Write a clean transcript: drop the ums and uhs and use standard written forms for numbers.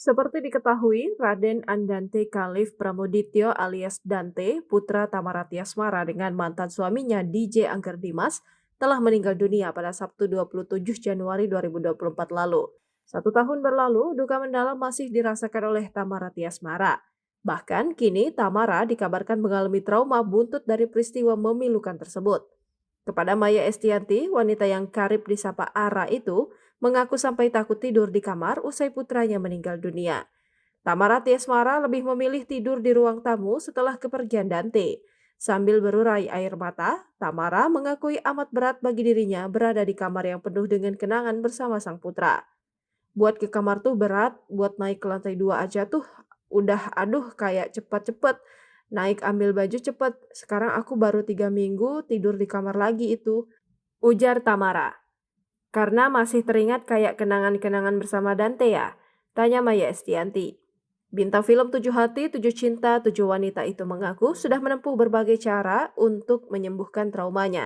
Seperti diketahui, Raden Andante Khalif Pramodityo alias Dante, putra Tamaratiasmara dengan mantan suaminya DJ Angger Dimas, telah meninggal dunia pada Sabtu 27 Januari 2024 lalu. 1 tahun berlalu, duka mendalam masih dirasakan oleh Tamaratiasmara. Bahkan kini Tamara dikabarkan mengalami trauma buntut dari peristiwa memilukan tersebut. Kepada Maya Estianti, wanita yang karib disapa Ara itu, mengaku sampai takut tidur di kamar usai putranya meninggal dunia. Tamara Tiasmara lebih memilih tidur di ruang tamu setelah kepergian Dante. Sambil berurai air mata, Tamara mengakui amat berat bagi dirinya berada di kamar yang penuh dengan kenangan bersama sang putra. Buat ke kamar tuh berat, buat naik ke lantai 2 aja tuh udah aduh kayak cepet-cepet. Naik ambil baju cepet, sekarang aku baru 3 minggu tidur di kamar lagi itu. Ujar Tamara. Karena masih teringat kayak kenangan-kenangan bersama Dante ya? Tanya Maya Estianti. Bintang film Tujuh Hati, Tujuh Cinta, Tujuh Wanita itu mengaku sudah menempuh berbagai cara untuk menyembuhkan traumanya.